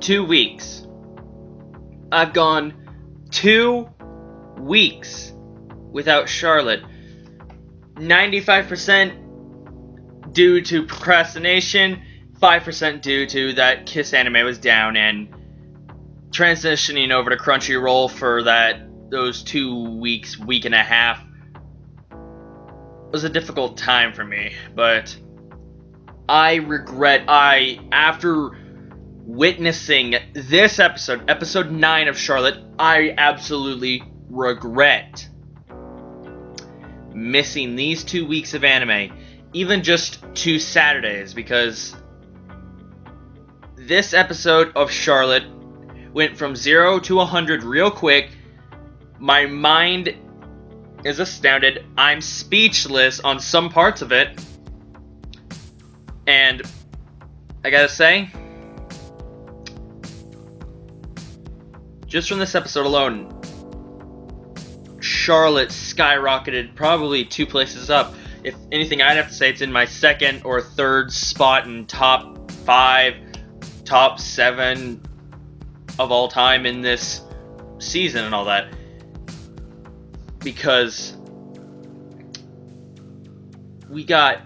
2 weeks. I've gone 2 weeks without Charlotte. 95% due to procrastination, 5% due to that Kiss anime was down, and transitioning over to Crunchyroll for those 2 weeks, week and a half was a difficult time for me. But after witnessing this episode 9 of Charlotte, I absolutely regret missing these 2 weeks of anime, even just 2 Saturdays, because this episode of Charlotte went from 0 to 100 real quick. My mind is astounded. I'm speechless on some parts of it. And I gotta say, just from this episode alone, Charlotte skyrocketed probably 2 places up. If anything, I'd have to say it's in my second or third spot in top 5, top 7 of all time in this season and all that. Because we got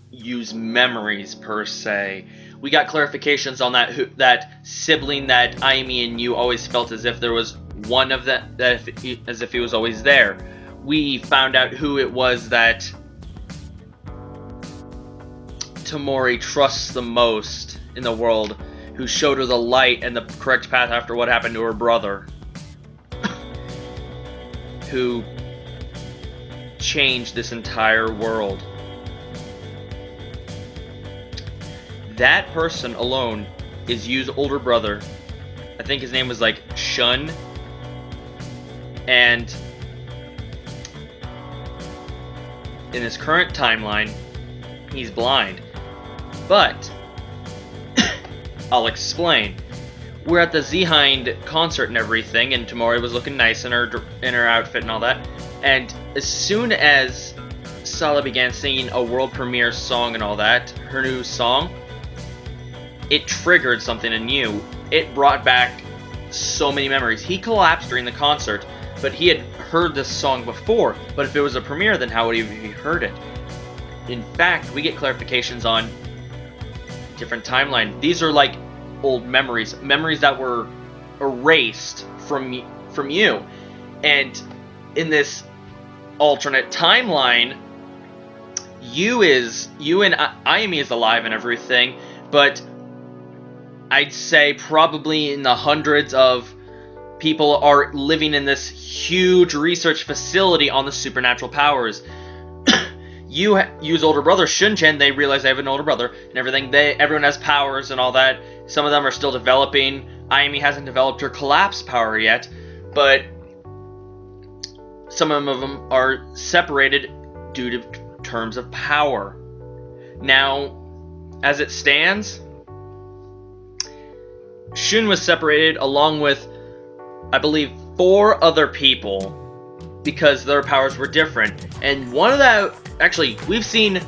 used memories per se. We got clarifications on that sibling that Ayumi and you always felt as if there was one of them, as if he was always there. We found out who it was that Tamori trusts the most in the world, who showed her the light and the correct path after what happened to her brother, who changed this entire world. That person alone is Yu's older brother. I think his name was like Shun. And in his current timeline, he's blind. But I'll explain. We're at the detained concert and everything, and Tamori was looking nice in her outfit and all that. And as soon as Sala began singing a world premiere song and all that, her new song, it triggered something in Yu. It brought back so many memories. He collapsed during the concert, but he had heard this song before. But if it was a premiere, then how would he have heard it? In fact, we get clarifications on different timeline. These are like old memories that were erased from you. And in this alternate timeline, Yu and Ayumi is alive and everything, but I'd say probably in the hundreds of people are living in this huge research facility on the supernatural powers. Yu's older brother, Shunchen, they realize they have an older brother and everything. Everyone has powers and all that. Some of them are still developing. Ayumi hasn't developed her collapse power yet, but some of them are separated due to terms of power. Now, as it stands, Shun was separated along with, I believe, 4 other people because their powers were different. And one of that, actually, we've seen,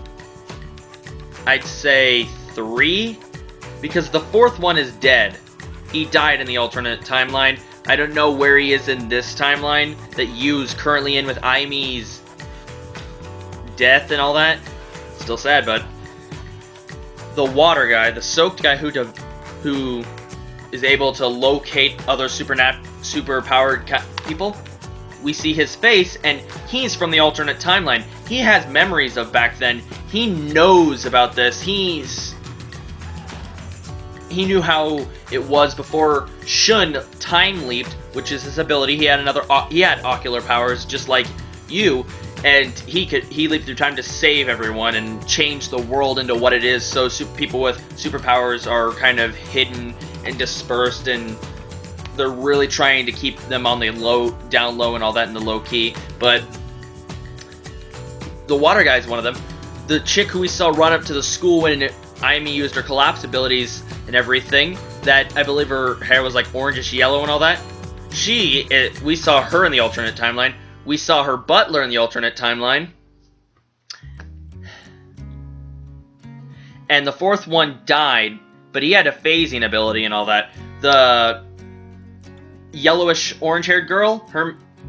I'd say 3, because the 4th one is dead. He died in the alternate timeline. I don't know where he is in this timeline that Yu's currently in with Ayumi's death and all that. Still sad, but the water guy, the soaked guy who is able to locate other super-powered people, we see his face, and he's from the alternate timeline. He has memories of back then. He knows about this. He knew how it was before Shun time leaped, which is his ability. He had ocular powers just like you, and he leaped through time to save everyone and change the world into what it is. So people with superpowers are kind of hidden and dispersed, and they're really trying to keep them on the down low and all that in the low key. But the water guy is one of them. The chick who we saw run up to the school when Ayumi used her collapse abilities and everything, that I believe her hair was like orangish yellow and all that. We saw her in the alternate timeline. We saw her butler in the alternate timeline. And the 4th one died, but he had a phasing ability and all that. the yellowish orange-haired girl,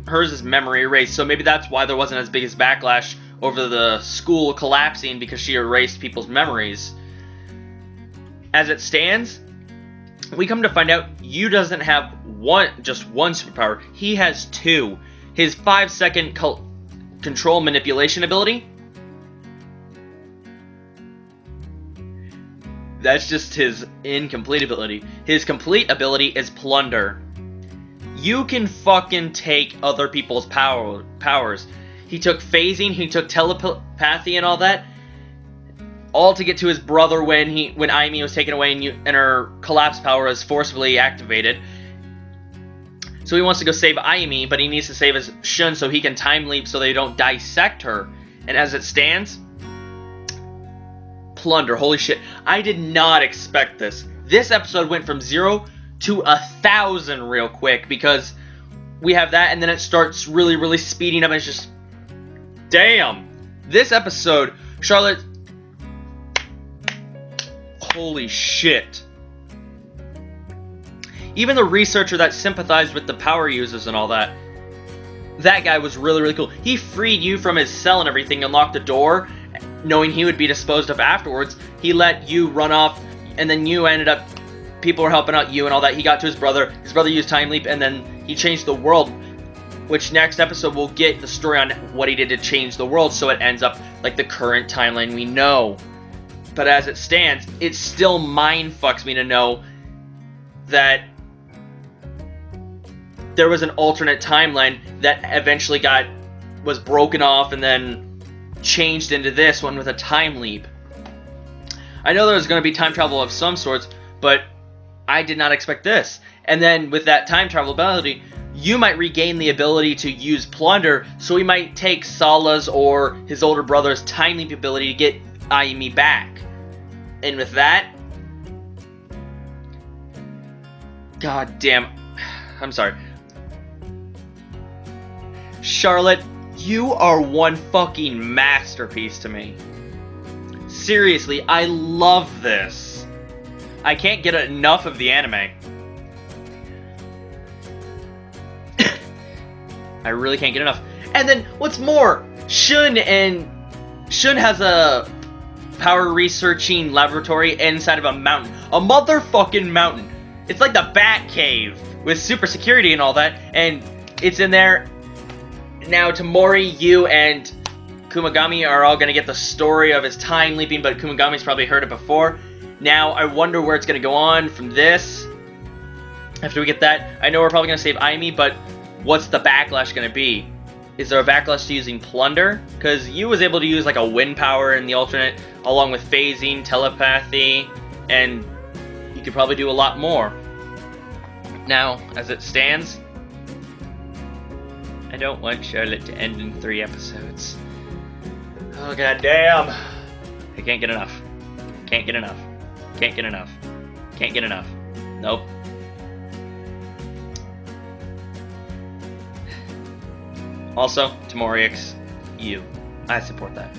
hers is memory erased, so maybe that's why there wasn't as big as backlash over the school collapsing, because she erased people's memories. As it stands, we come to find out Yu doesn't have just one superpower. He has two. His 5-second control manipulation ability. That's just his incomplete ability. His complete ability is plunder. You can fucking take other people's powers. He took phasing, he took telepathy and all that, all to get to his brother when Ayumi was taken away and her collapse power was forcibly activated. So he wants to go save Ayumi, but he needs to save his Shun so he can time leap so they don't dissect her. And as it stands, plunder. Holy shit. I did not expect this. This episode went from 0 to 1,000 real quick, because we have that and then it starts really, really speeding up and it's just... Damn! This episode, Charlotte... Holy shit. Even the researcher that sympathized with the power users and all that, that guy was really, really cool. He freed you from his cell and everything and locked the door, knowing he would be disposed of afterwards. He let you run off, and then you ended up... People were helping out you and all that. He got to his brother. His brother used Time Leap, and then he changed the world. Which next episode we'll get the story on what he did to change the world, so it ends up like the current timeline we know. But as it stands, it still mind fucks me to know that there was an alternate timeline that eventually was broken off and then changed into this one with a time leap. I know there was going to be time travel of some sorts, but I did not expect this. And then with that time travel ability, you might regain the ability to use plunder, so he might take Sala's or his older brother's time leap ability to get Ayumi back. And with that... God damn... I'm sorry. Charlotte, you are one fucking masterpiece to me. Seriously, I love this. I can't get enough of the anime. I really can't get enough. And then, what's more, Shun has a power researching laboratory inside of a mountain. A motherfucking mountain. It's like the Bat Cave with super security and all that. And it's in there. Now, Tamori, you, and Kumagami are all going to get the story of his time leaping, but Kumagami's probably heard it before. Now, I wonder where it's going to go on from this. After we get that, I know we're probably going to save Ayumi, but what's the backlash going to be? Is there a backlash to using plunder? Because you was able to use like a wind power in the alternate, along with phasing, telepathy, and you could probably do a lot more. Now, as it stands, I don't want Charlotte to end in 3 episodes. Oh, goddamn. I can't get enough. Can't get enough. Can't get enough. Can't get enough. Nope. Also, Tamorix, you. I support that.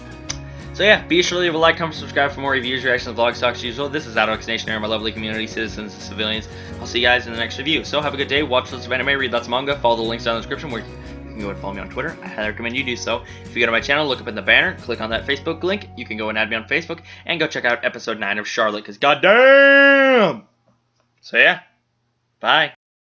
So yeah, be sure to leave a like, comment, subscribe for more reviews, reactions, vlogs, talks as usual. This is Alex Nation here, my lovely community, citizens, and civilians. I'll see you guys in the next review. So have a good day, watch lots of anime, read lots of manga, follow the links down in the description where you can go and follow me on Twitter. I highly recommend you do so. If you go to my channel, look up in the banner, click on that Facebook link. You can go and add me on Facebook, and go check out episode 9 of Charlotte, because goddamn! So yeah, bye.